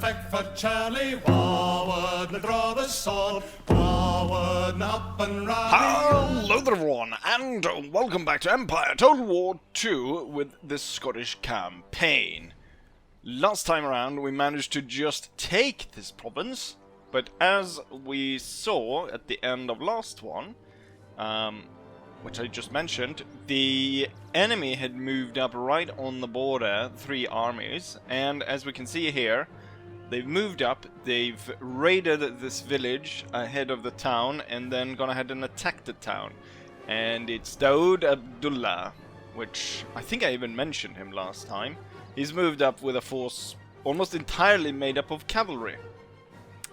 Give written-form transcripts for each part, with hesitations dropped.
effect for Charlie. Forward and draw the sword. Forward and up and round. Hello there everyone, and welcome back to Empire Total War 2 with the Scottish campaign. Last time around we managed to just take this province, but as we saw at the end of last one, which I just mentioned, the enemy had moved up right on the border, 3 armies, and as we can see here, they've moved up, they've raided this village ahead of the town, and then gone ahead and attacked the town. And it's Daoud Abdullah, which I think I even mentioned him last time. He's moved up with a force almost entirely made up of cavalry.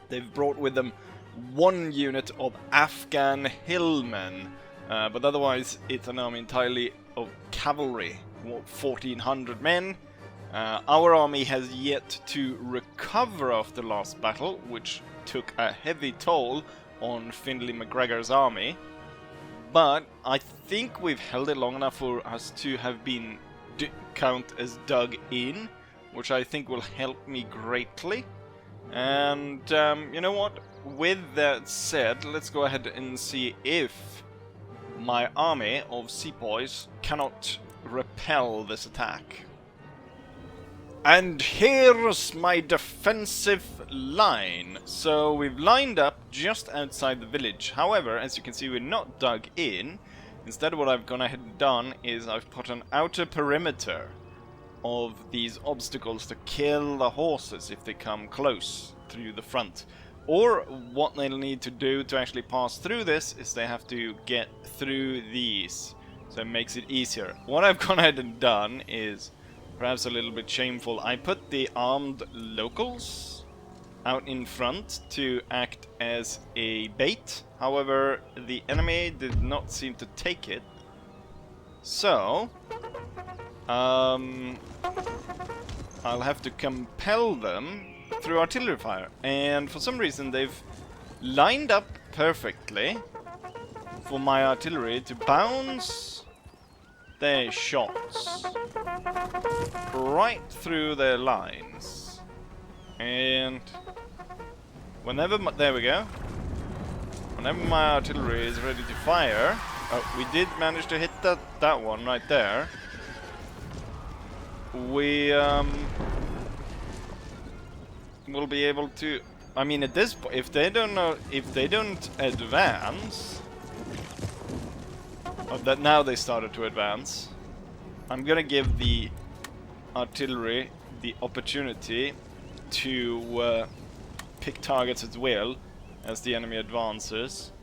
They've brought with them 1 unit of Afghan hillmen, but otherwise it's an army entirely of cavalry, 1,400 men. Our army has yet to recover after the last battle, which took a heavy toll on Findlay McGregor's army. But I think we've held it long enough for us to have been count as dug in, which I think will help me greatly. And you know what? With that said, let's go ahead and see if my army of sepoys cannot repel this attack. And here's my defensive line. So we've lined up just outside the village. However, as you can see, we're not dug in. Instead, what I've gone ahead and done is I've put an outer perimeter of these obstacles to kill the horses if they come close through the front. Or what they'll need to do to actually pass through this is they have to get through these. So it makes it easier. What I've gone ahead and done is perhaps a little bit shameful. I put the armed locals out in front to act as a bait. However, the enemy did not seem to take it. So, I'll have to compel them through artillery fire. And for some reason they've lined up perfectly for my artillery to bounce their shots right through their lines. And whenever there we go. Whenever my artillery is ready to fire, oh, we did manage to hit that one right there. We will be able to. I mean, at this point, if they don't advance. That now they started to advance. I'm gonna give the artillery the opportunity to pick targets at will as the enemy advances.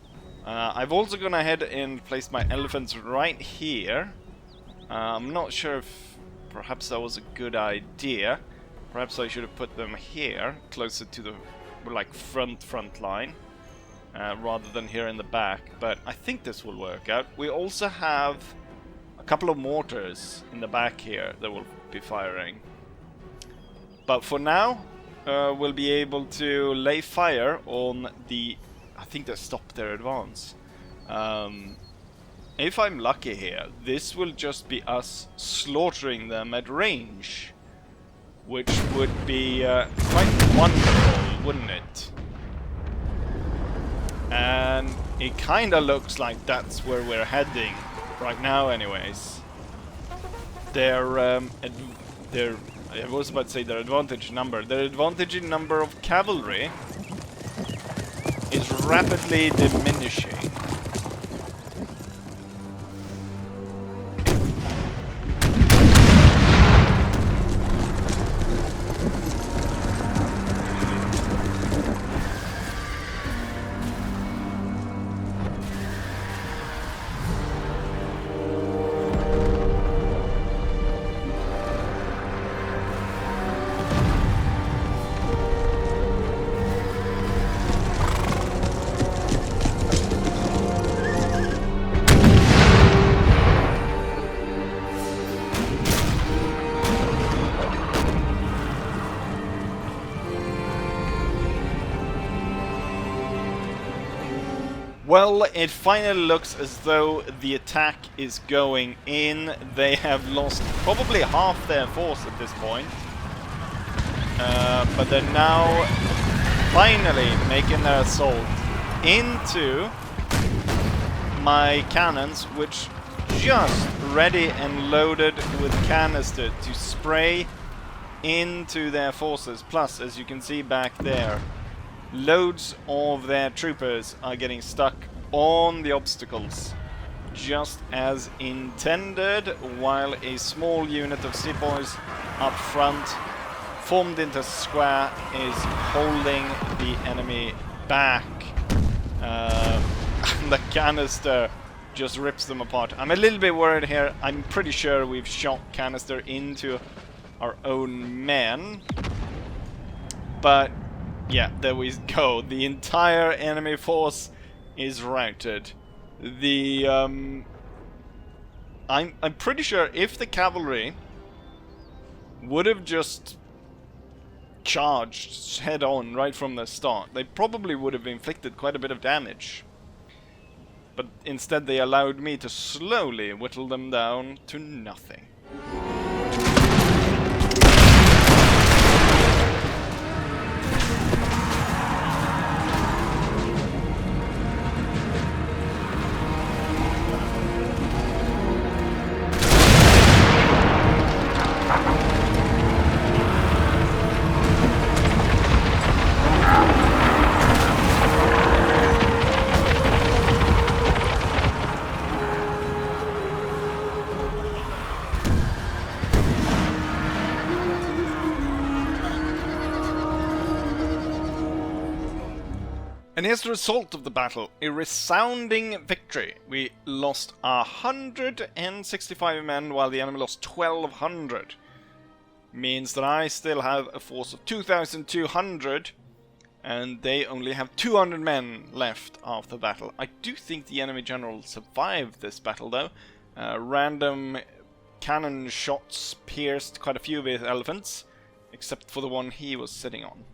I've also gone ahead and placed my elephants right here. I'm not sure if perhaps that was a good idea. Perhaps I should have put them here, closer to the front line. Rather than here in the back, but I think this will work out. We also have a couple of mortars in the back here that will be firing. But for now, we'll be able to lay fire on the... I think they stopped their advance. If I'm lucky here, this will just be us slaughtering them at range. Which would be quite wonderful, wouldn't it? And it kinda looks like that's where we're heading right now anyways. Their I was about to say their advantage number. Their advantage in number of cavalry is rapidly diminishing. Well, it finally looks as though the attack is going in. They have lost probably half their force at this point. but they're now finally making their assault into my cannons, which just ready and loaded with canister to spray into their forces. Plus, as you can see back there, loads of their troopers are getting stuck on the obstacles, just as intended, while a small unit of sepoys up front, formed into a square, is holding the enemy back. The canister just rips them apart. I'm a little bit worried here. I'm pretty sure we've shot canister into our own men. But yeah, there we go. The entire enemy force is routed. The I'm pretty sure if the cavalry would have just charged head on right from the start, they probably would have inflicted quite a bit of damage. But instead they allowed me to slowly whittle them down to nothing. And here's the result of the battle. A resounding victory. We lost 165 men while the enemy lost 1,200. Means that I still have a force of 2,200 and they only have 200 men left after the battle. I do think the enemy general survived this battle though. Random cannon shots pierced quite a few of his elephants, except for the one he was sitting on.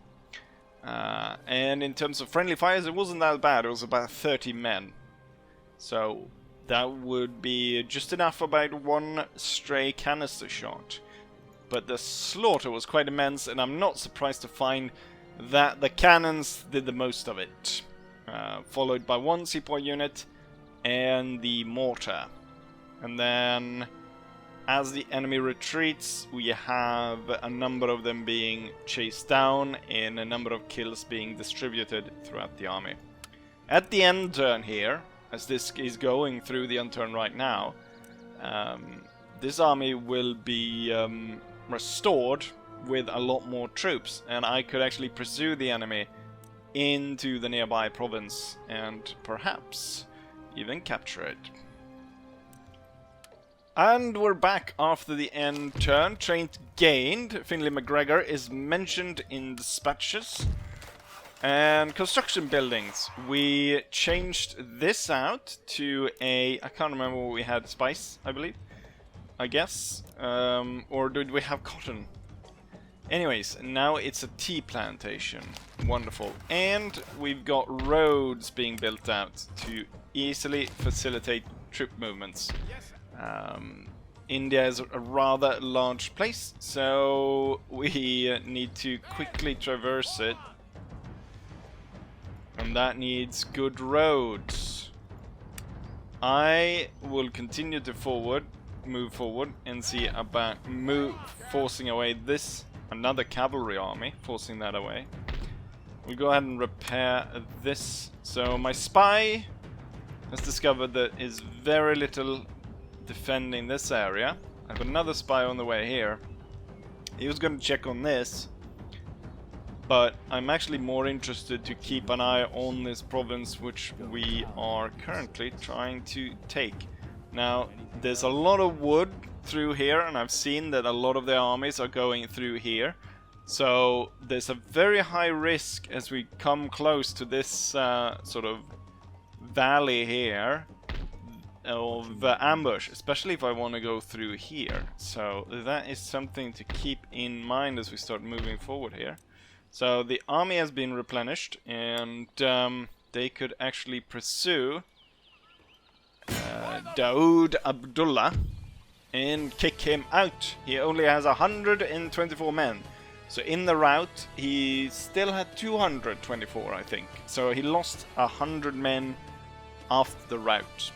And in terms of friendly fires, it wasn't that bad. It was about 30 men. So that would be just enough for about one stray canister shot. But the slaughter was quite immense, and I'm not surprised to find that the cannons did the most of it. Followed by one sepoy unit and the mortar. And then as the enemy retreats, we have a number of them being chased down and a number of kills being distributed throughout the army. At the end turn here, as this is going through the end turn right now, this army will be restored with a lot more troops, and I could actually pursue the enemy into the nearby province and perhaps even capture it. And we're back after the end turn. Strength gained. Finlay McGregor is mentioned in dispatches. And construction buildings. We changed this out to a... I can't remember what we had. Spice, I believe. I guess. Or did we have cotton? Anyways, now it's a tea plantation. Wonderful. And we've got roads being built out to easily facilitate troop movements. India is a rather large place, so we need to quickly traverse it, and that needs good roads. I will continue to move forward, and see about forcing away another cavalry army, forcing that away. We'll go ahead and repair this. So my spy has discovered that is very little defending this area. I have another spy on the way here. He was going to check on this, but I'm actually more interested to keep an eye on this province, which we are currently trying to take. Now, there's a lot of wood through here, and I've seen that a lot of their armies are going through here. So there's a very high risk as we come close to this sort of valley here of ambush, especially if I want to go through here. So that is something to keep in mind as we start moving forward here. So the army has been replenished, and they could actually pursue Daoud Abdullah and kick him out. He only has 124 men, So in the rout, he still had 224, I think. So he lost 100 men after the rout.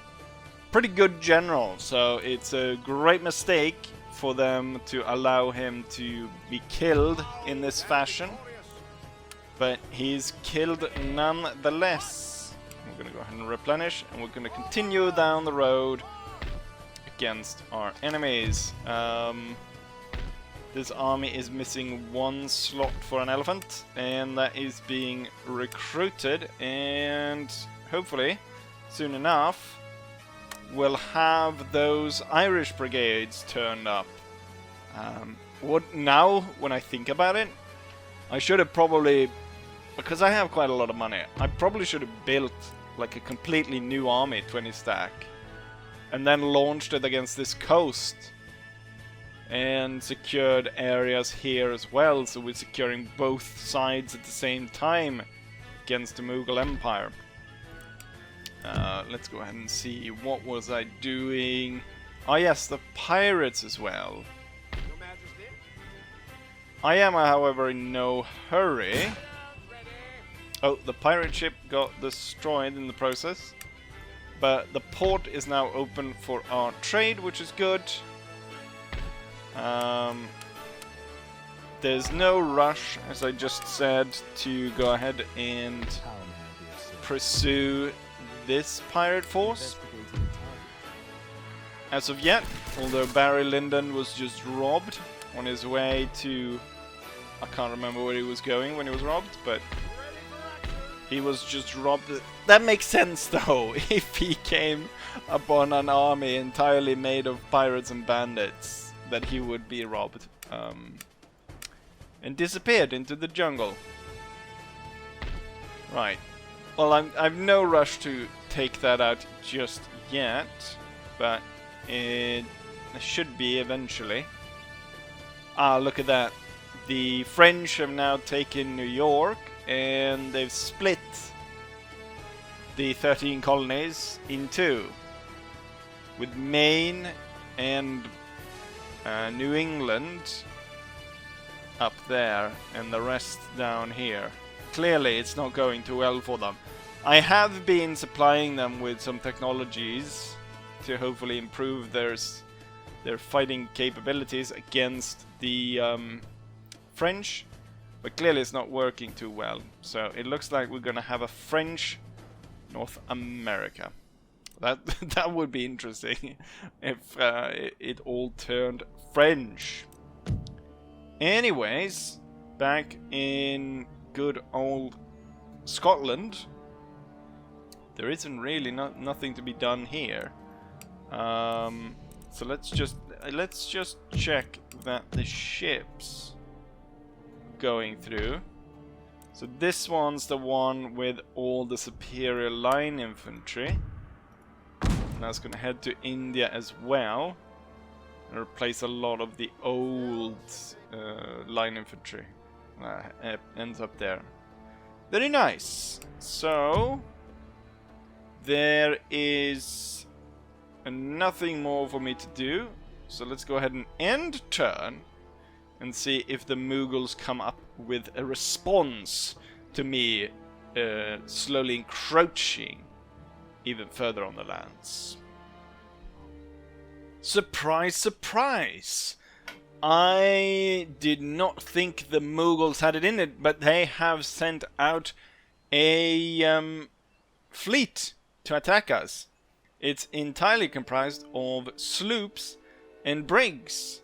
Pretty good general, so it's a great mistake for them to allow him to be killed in this fashion. But he's killed nonetheless. We're going to go ahead and replenish, and we're going to continue down the road against our enemies. This army is missing one slot for an elephant, and that is being recruited, and hopefully soon enough we'll have those Irish brigades turned up. What now, when I think about it, I should have probably, because I have quite a lot of money, I probably should have built like a completely new army, 20 stack, and then launched it against this coast and secured areas here as well, so we're securing both sides at the same time against the Mughal Empire. Let's go ahead and see, what was I doing? Oh yes, the pirates as well. I am, however, in no hurry. Oh, the pirate ship got destroyed in the process, but the port is now open for our trade, which is good. There's no rush, as I just said, to go ahead and pursue this pirate force as of yet, although Barry Lyndon was just robbed on his way to, I can't remember where he was going when he was robbed, but he was just robbed. That makes sense though, if he came upon an army entirely made of pirates and bandits, that he would be robbed and disappeared into the jungle. Right. Well, I've no rush to take that out just yet, but it should be eventually. Ah, look at that. The French have now taken New York, and they've split the 13 colonies in two, with Maine and New England up there, and the rest down here. Clearly it's not going too well for them. I have been supplying them with some technologies to hopefully improve their fighting capabilities against the French, but clearly it's not working too well. So it looks like we're gonna have a French North America. That would be interesting if it all turned French. Anyways, back in good old Scotland, there isn't really nothing to be done here. So let's just check that the ships going through. So this one's the one with all the superior line infantry. And that's gonna head to India as well and replace a lot of the old line infantry. Ends up there. Very nice. So there is nothing more for me to do. So let's go ahead and end turn and see if the Mughals come up with a response to me slowly encroaching even further on the lands. Surprise, surprise! I did not think the Mughals had it in it, but they have sent out a fleet to attack us. It's entirely comprised of sloops and brigs,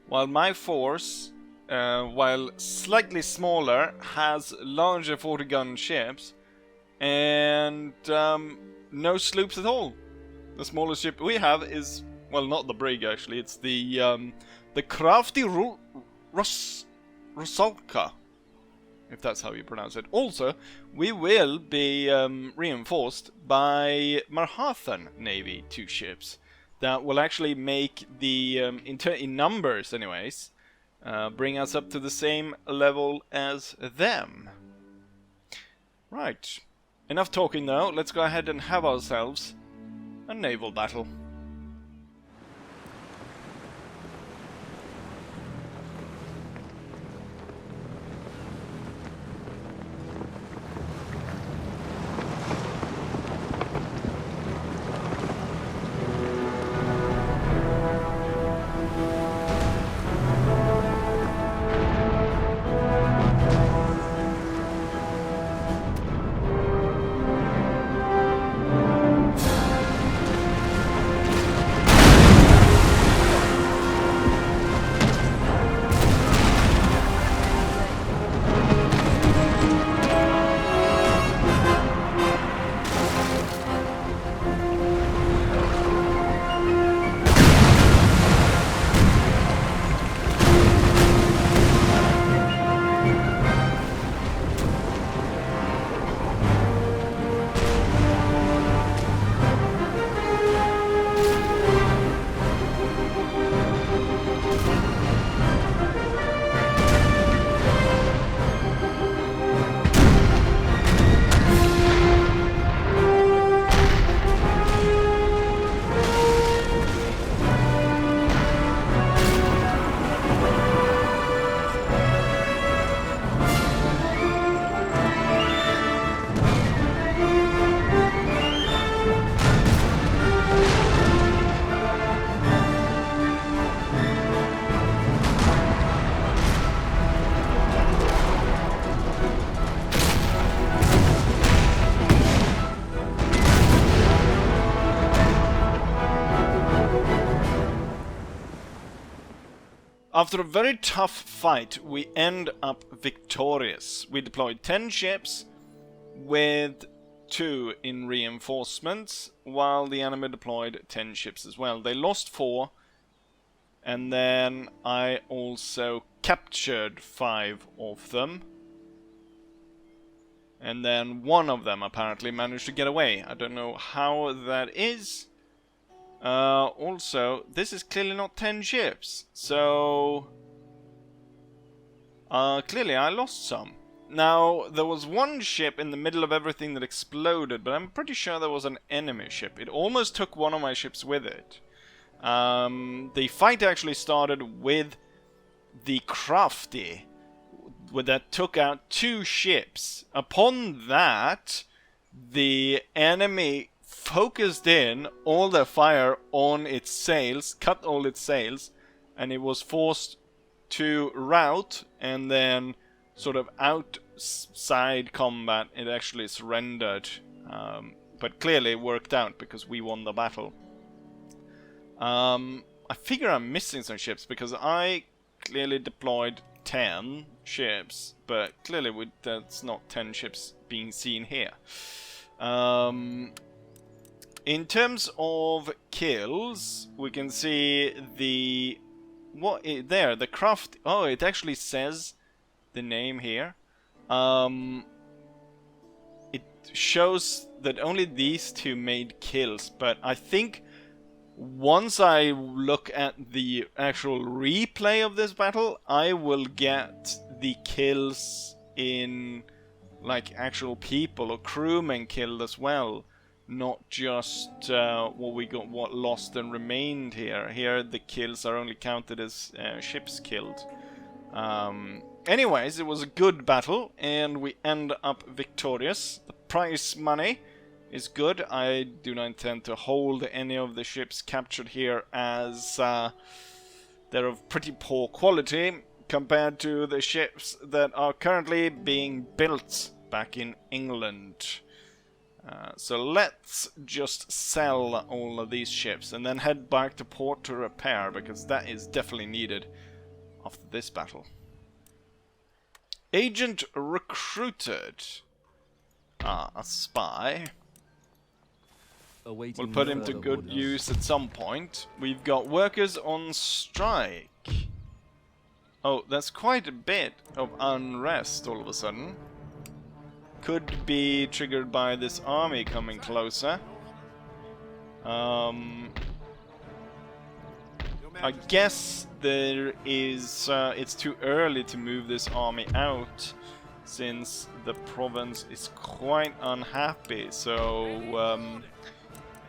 while my force, while slightly smaller, has larger 40-gun ships and no sloops at all. The smallest ship we have is, well, not the brig actually, it's the crafty Rusalka, if that's how you pronounce it. Also, we will be reinforced by Marhathan Navy 2 ships that will actually make the, in numbers anyways, bring us up to the same level as them. Right, enough talking though, let's go ahead and have ourselves a naval battle. After a very tough fight, we end up victorious. We deployed 10 ships with 2 in reinforcements, while the enemy deployed 10 ships as well. They lost 4, and then I also captured 5 of them. And then 1 of them apparently managed to get away. I don't know how that is. Also, this is clearly not 10 ships, so clearly I lost some. Now, there was 1 ship in the middle of everything that exploded, but I'm pretty sure there was an enemy ship. It almost took one of my ships with it. The fight actually started with the Crafty, that took out 2 ships. Upon that, the enemy focused in all their fire on its sails, cut all its sails, and it was forced to rout, and then sort of outside combat it actually surrendered, but clearly it worked out because we won the battle. I figure I'm missing some ships because I clearly deployed 10 ships, but clearly that's not 10 ships being seen here. In terms of kills, we can see the the craft. Oh, it actually says the name here. It shows that only these 2 made kills, but I think once I look at the actual replay of this battle, I will get the kills in like actual people or crewmen killed as well. Not just what lost and remained here. Here the kills are only counted as ships killed. Anyways, it was a good battle, and we end up victorious. The prize money is good. I do not intend to hold any of the ships captured here, as they're of pretty poor quality compared to the ships that are currently being built back in England. So let's just sell all of these ships and then head back to port to repair, because that is definitely needed after this battle. Agent recruited. A spy. We'll put him to good use at some point. We've got workers on strike. Oh, that's quite a bit of unrest all of a sudden. Could be triggered by this army coming closer. I guess there is. It's too early to move this army out, since the province is quite unhappy. So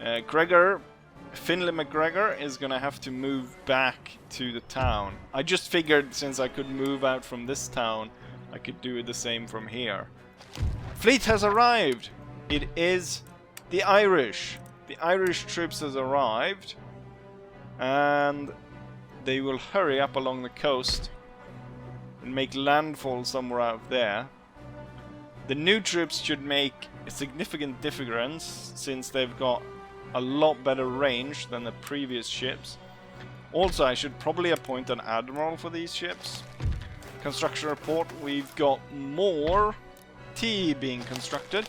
Finlay McGregor is gonna have to move back to the town. I just figured since I could move out from this town, I could do the same from here. Fleet has arrived! It is the Irish. The Irish troops has arrived, and they will hurry up along the coast and make landfall somewhere out there. The new troops should make a significant difference, since they've got a lot better range than the previous ships. Also, I should probably appoint an admiral for these ships. Construction report, we've got more tea being constructed,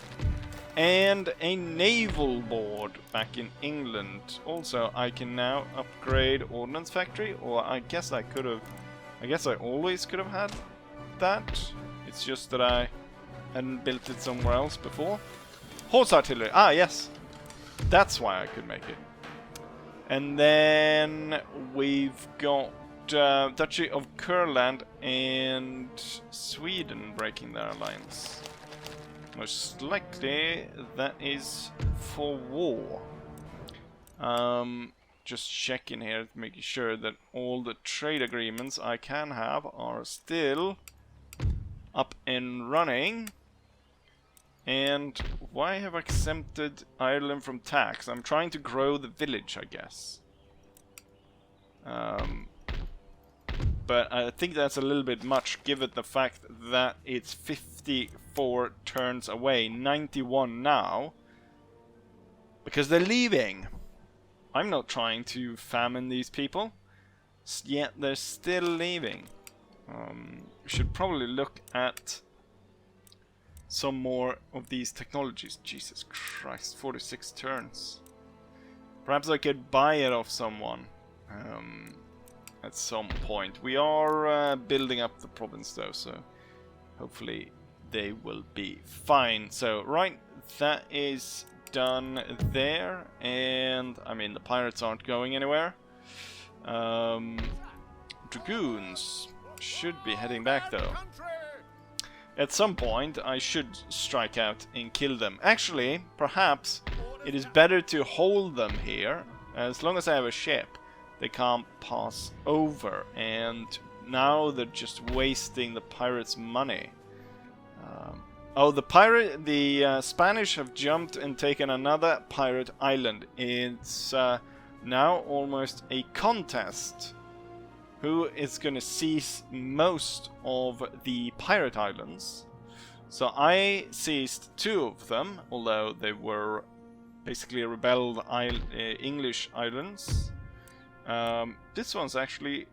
and a naval board back in England. Also, I can now upgrade ordnance factory, or I guess I always could have had that. It's just that I hadn't built it somewhere else before. Horse artillery, yes, that's why I could make it. And then we've got Duchy of Kurland and Sweden breaking their alliance. Most likely that is for war. Just checking here, making sure that all the trade agreements I can have are still up and running. And why have I exempted Ireland from tax? I'm trying to grow the village, I guess. But I think that's a little bit much, given the fact that it's 54 turns away, 91 now, because they're leaving. I'm not trying to famine these people. Yet they're still leaving. We should probably look at some more of these technologies. Jesus Christ, 46 turns. Perhaps I could buy it off someone at some point. We are building up the province though, so hopefully they will be fine. So, right, that is done there. And, I mean, the pirates aren't going anywhere. Dragoons should be heading back though. At some point I should strike out and kill them. Actually, perhaps it is better to hold them here. As long as I have a ship, they can't pass over. And now they're just wasting the pirates' money. Oh, the Spanish have jumped and taken another pirate island. It's now almost a contest. Who is going to seize most of the pirate islands? So I seized 2 of them, although they were basically rebelled English islands. This one's actually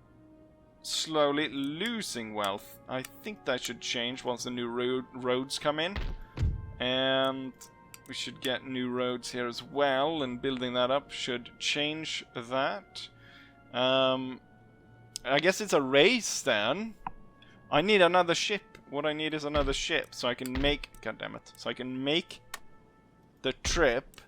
slowly losing wealth. I think that should change once the new roads come in. And we should get new roads here as well, and building that up should change that. I guess it's a race then. I need another ship. What I need is another ship so I can make... God damn it. So I can make the trip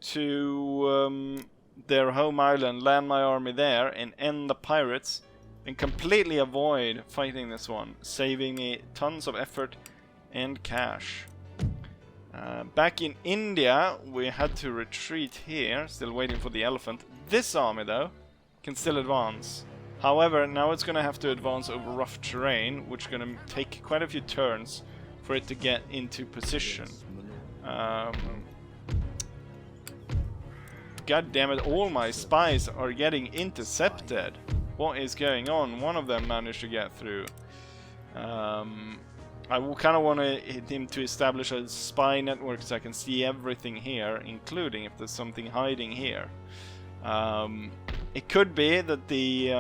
to their home island, land my army there, and end the pirates, and completely avoid fighting this one, saving me tons of effort and cash. Back in India, we had to retreat here, still waiting for the elephant. This army, though, can still advance. However, now it's going to have to advance over rough terrain, which is going to take quite a few turns for it to get into position. God damn it, all my spies are getting intercepted. What is going on? One of them managed to get through. I kind of want to hit him to establish a spy network so I can see everything here, including if there's something hiding here. It could be that the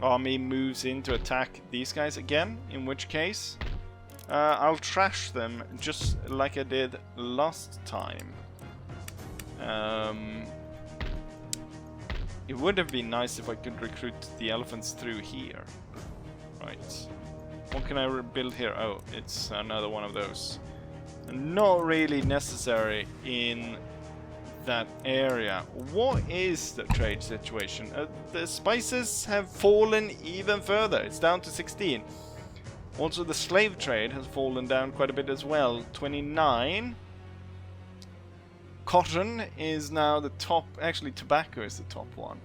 army moves in to attack these guys again, in which case I'll trash them just like I did last time. It would have been nice if I could recruit the elephants through here. Right. What can I build here? Oh, it's another one of those. Not really necessary in that area. What is the trade situation? The spices have fallen even further. It's down to 16. Also, the slave trade has fallen down quite a bit as well. 29. Cotton is now the top. Actually, tobacco is the top one.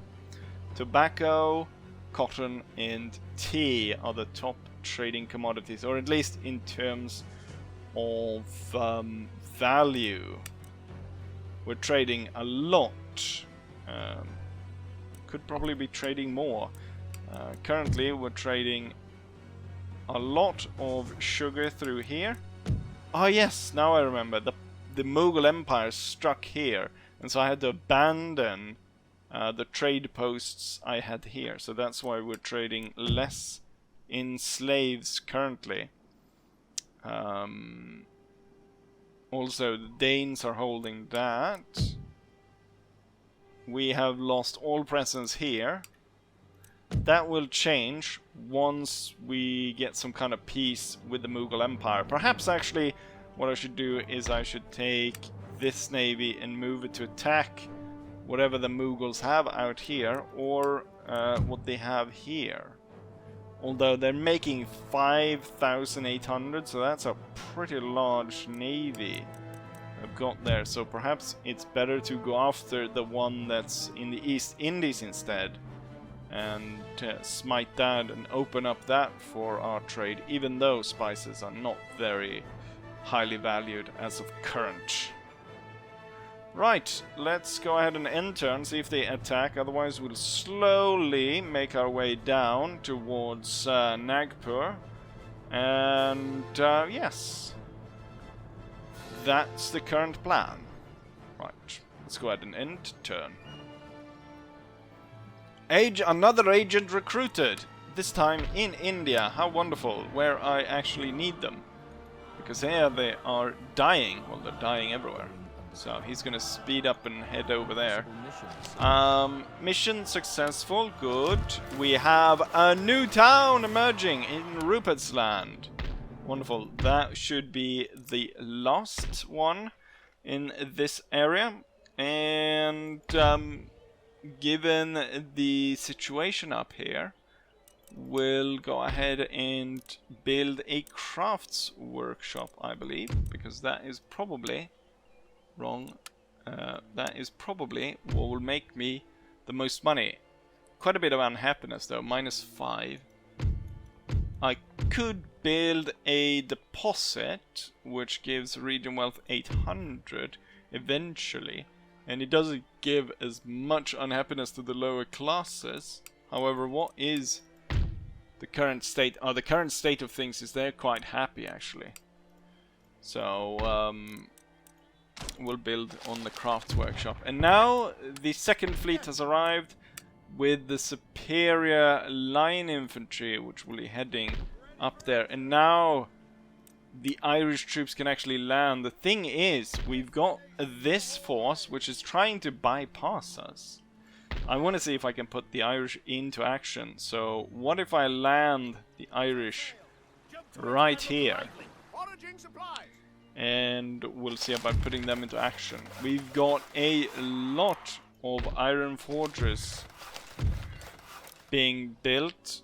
Tobacco, cotton, and tea are the top trading commodities, or at least in terms of value. We're trading a lot. Could probably be trading more. Currently, we're trading a lot of sugar through here. Oh yes, now I remember. The Mughal Empire struck here, and so I had to abandon the trade posts I had here. So that's why we're trading less in slaves currently. Also, the Danes are holding that. We have lost all presence here. That will change once we get some kind of peace with the Mughal Empire. Perhaps actually what I should do is I should take this navy and move it to attack whatever the Mughals have out here, or what they have here. Although they're making 5,800, so that's a pretty large navy I've got there. So perhaps it's better to go after the one that's in the East Indies instead, and smite that and open up that for our trade, even though spices are not very highly valued as of current. Right, let's go ahead and enter and see if they attack. Otherwise we'll slowly make our way down towards Nagpur. And yes, that's the current plan. Right, let's go ahead and end turn. Another agent recruited. This time in India. How wonderful. Where I actually need them. Because here they are dying. Well, they're dying everywhere. So he's gonna speed up and head over there. Mission successful. Good. We have a new town emerging in Rupert's Land. Wonderful. That should be the last one in this area. And given the situation up here, we'll go ahead and build a crafts workshop, I believe, because that is probably wrong. That is probably what will make me the most money. Quite a bit of unhappiness though, -5. I could build a deposit, which gives region wealth 800 eventually, and it doesn't give as much unhappiness to the lower classes. However, what is the current state? The current state of things is they're quite happy actually. So we'll build on the crafts workshop. And now the second fleet has arrived with the superior line infantry, which will be heading up there. And now the Irish troops can actually land. The thing is, we've got this force which is trying to bypass us. I want to see if I can put the Irish into action. So what if I land the Irish right here? And we'll see about putting them into action. We've got a lot of iron forges being built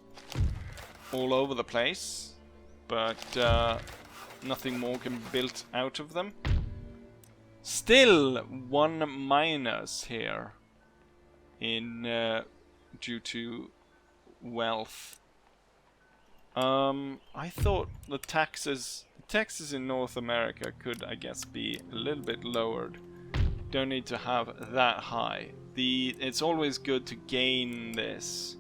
all over the place, but nothing more can be built out of them. Still 1 minus here in due to wealth. I thought the taxes in North America could, I guess, be a little bit lowered. Don't need to have that high. It's always good to gain this,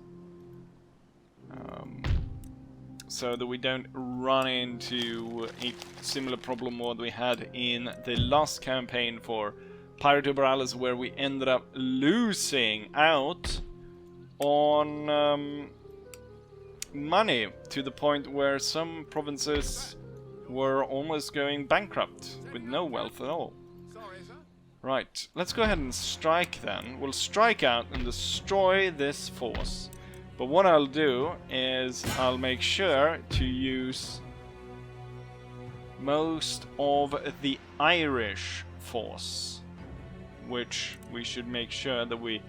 so that we don't run into a similar problem what we had in the last campaign for Pirate Liberalis, where we ended up losing out on money to the point where some provinces were almost going bankrupt with no wealth at all. Right, let's go ahead and strike then. We'll strike out and destroy this force. But what I'll do is I'll make sure to use most of the Irish force, which we should make sure that we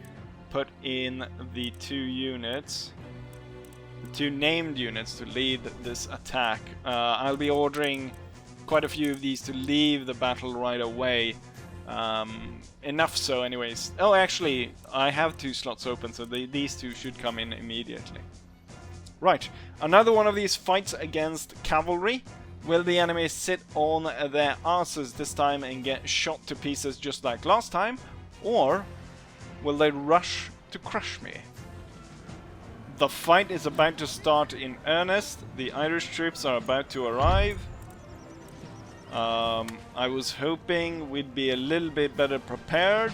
put in the 2 units, the 2 named units to lead this attack. I'll be ordering quite a few of these to leave the battle right away. Enough so anyways. Oh, actually, I have 2 slots open, so these 2 should come in immediately. Right, another one of these fights against cavalry. Will the enemy sit on their asses this time and get shot to pieces just like last time? Or will they rush to crush me? The fight is about to start in earnest. The Irish troops are about to arrive. I was hoping we'd be a little bit better prepared,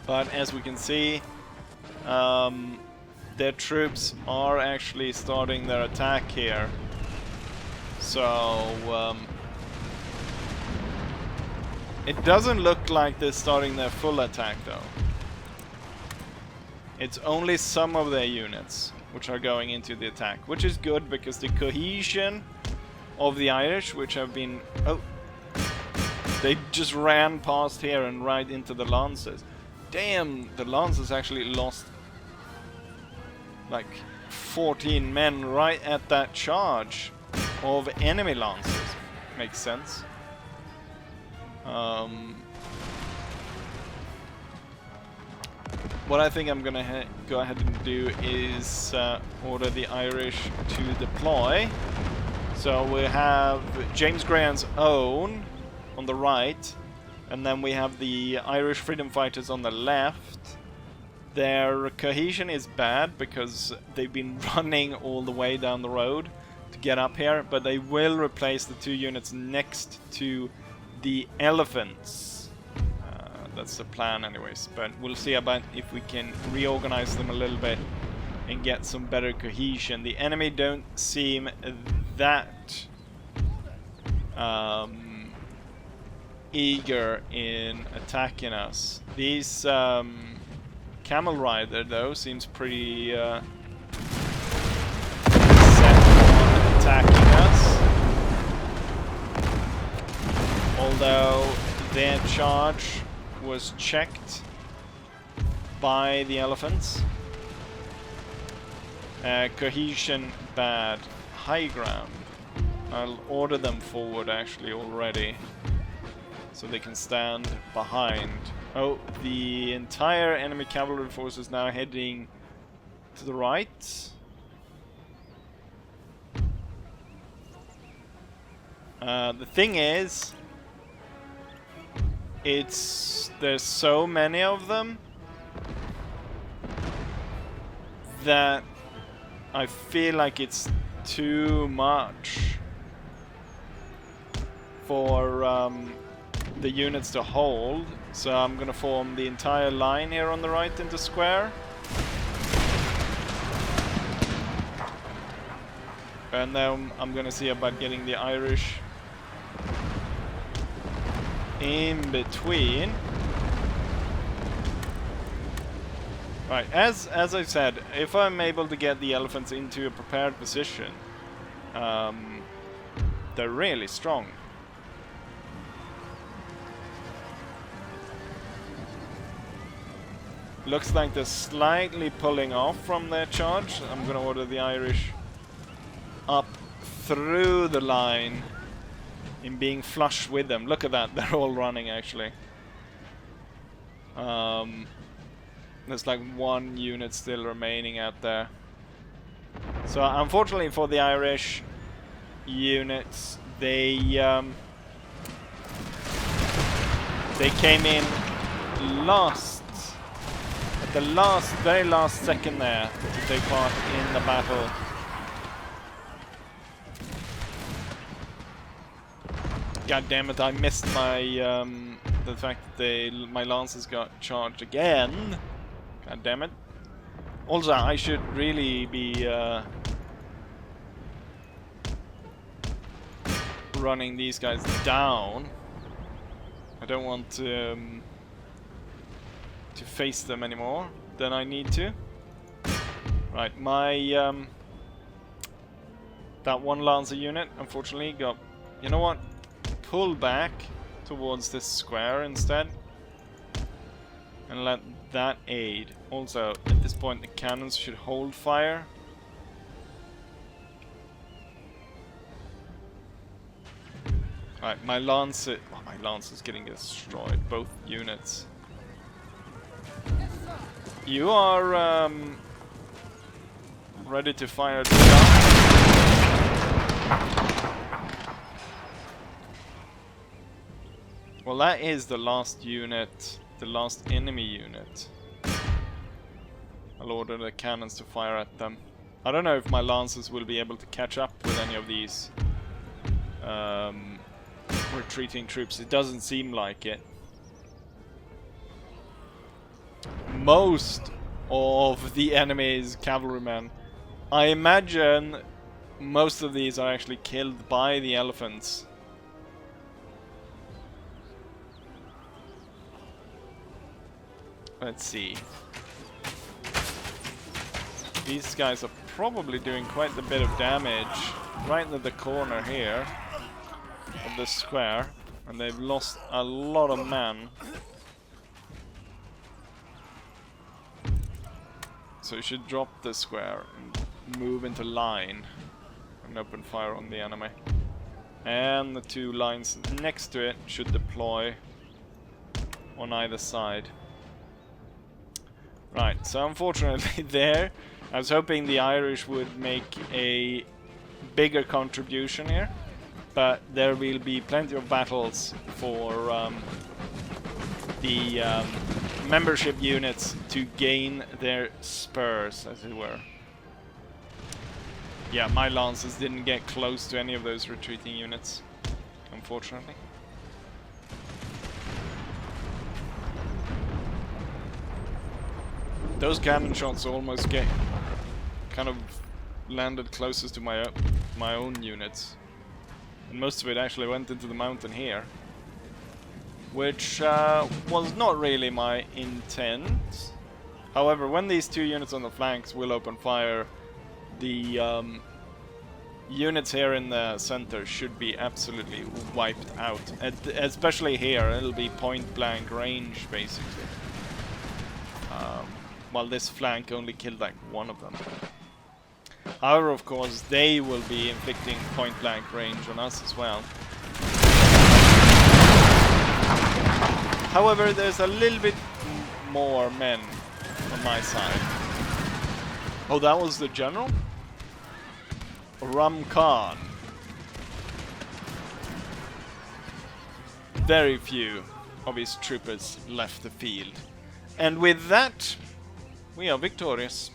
but as we can see, their troops are actually starting their attack here. So it doesn't look like they're starting their full attack though. It's only some of their units which are going into the attack, which is good because the cohesion of the Irish, which have been... Oh! They just ran past here and right into the Lancers. Damn, the Lancers actually lost like 14 men right at that charge of enemy Lancers. Makes sense. What I think I'm gonna go ahead and do is order the Irish to deploy. So we have James Graham's own on the right, and then we have the Irish freedom fighters on the left. Their cohesion is bad because they've been running all the way down the road to get up here, but they will replace the 2 units next to the elephants. That's the plan anyways, but we'll see about if we can reorganize them a little bit and get some better cohesion. The enemy don't seem that eager in attacking us. These camel rider though seems pretty set on attacking us, although their charge was checked by the elephants. Cohesion bad. High ground. I'll order them forward actually already, so they can stand behind. Oh, the entire enemy cavalry force is now heading to the right. The thing is, there's so many of them that I feel like it's too much for the units to hold, so I'm gonna form the entire line here on the right into square, and then I'm gonna see about getting the Irish in between. Right, as I said, if I'm able to get the elephants into a prepared position, they're really strong. Looks like they're slightly pulling off from their charge. I'm gonna order the Irish up through the line in being flush with them. Look at that, they're all running actually. There's like one unit still remaining out there. So unfortunately for the Irish units, they came in last, at the very last second there to take part in the battle. God damn it! I missed my the fact that my lancers got charged again. God damn it! Also, I should really be running these guys down. I don't want to face them anymore than I need to. Right, my that one lancer unit unfortunately got. You know what? Pull back towards this square instead and let that aid. Also, at this point the cannons should hold fire. Alright, my lancer... Oh, my lancer's getting destroyed, both units. You are ready to fire down. Well, that is the last unit, the last enemy unit. I'll order the cannons to fire at them. I don't know if my lancers will be able to catch up with any of these retreating troops. It doesn't seem like it. Most of the enemy's cavalrymen, I imagine most of these are actually killed by the elephants. Let's see. These guys are probably doing quite a bit of damage right into the corner here of the square, and they've lost a lot of men. So you should drop the square and move into line and open fire on the enemy. And the two lines next to it should deploy on either side. Right, so unfortunately there, I was hoping the Irish would make a bigger contribution here, but there will be plenty of battles for the membership units to gain their spurs, as it were. Yeah, my lancers didn't get close to any of those retreating units, unfortunately. those cannon shots almost get kind of landed closest to my own units, and most of it actually went into the mountain here, which was not really my intent. However, when these two units on the flanks will open fire, the units here in the center should be absolutely wiped out. Especially here, it'll be point-blank range, basically. While this flank only killed like one of them. However, of course, they will be inflicting point-blank range on us as well. However, there's a little bit more men on my side. Oh, that was the general? Ram Khan. Very few of his troopers left the field. And with that, we are victorious.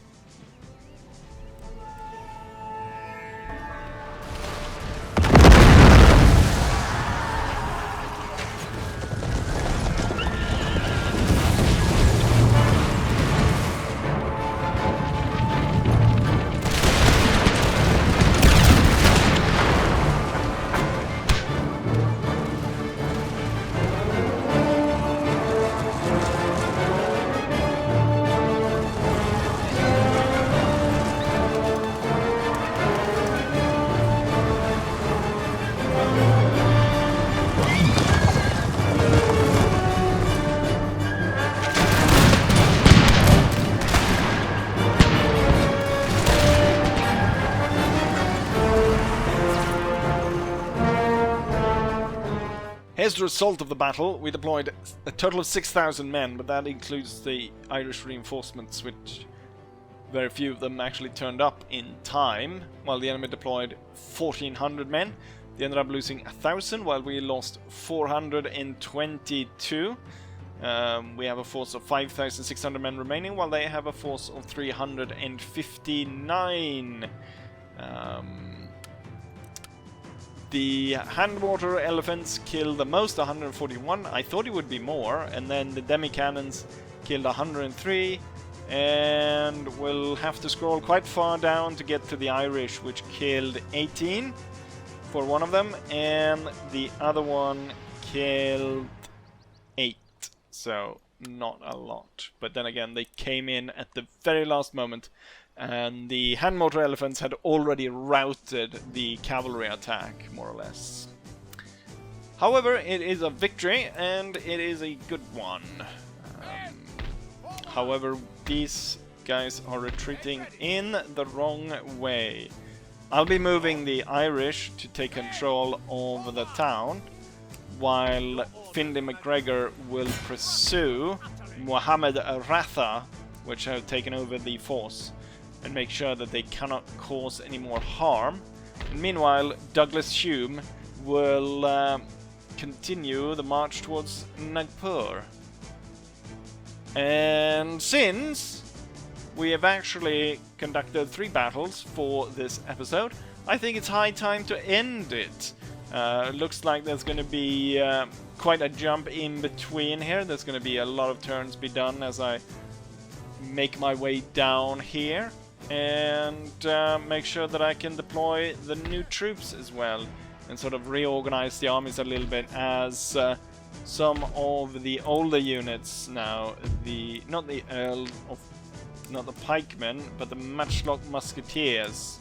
Here's the result of the battle. We deployed a total of 6,000 men, but that includes the Irish reinforcements, which very few of them actually turned up in time, while the enemy deployed 1,400 men. They ended up losing 1,000, while we lost 422. We have a force of 5,600 men remaining, while they have a force of 359. The hand-mortar elephants killed the most, 141. I thought it would be more. And then the demi-cannons killed 103. And we'll have to scroll quite far down to get to the Irish, which killed 18 for one of them. And the other one killed 8. So, not a lot. But then again, they came in at the very last moment. And the hand-mortar elephants had already routed the cavalry attack, more or less. However, it is a victory, and it is a good one. However, these guys are retreating in the wrong way. I'll be moving the Irish to take control of the town, while Finlay MacGregor will pursue Mohammed Ratha, which have taken over the force, and make sure that they cannot cause any more harm. And meanwhile, Douglas Hume will continue the march towards Nagpur. And since we have actually conducted 3 battles for this episode, I think it's high time to end it. Looks like there's going to be quite a jump in between here. There's going to be a lot of turns be done as I make my way down here. And make sure that I can deploy the new troops as well, and sort of reorganize the armies a little bit, as some of the older units now, not the pikemen, but the matchlock musketeers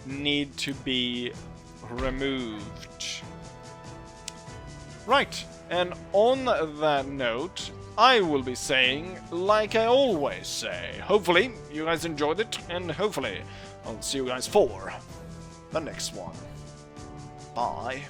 need to be removed. Right, and on that note, I will be saying, like I always say, hopefully you guys enjoyed it, and hopefully I'll see you guys for the next one. Bye.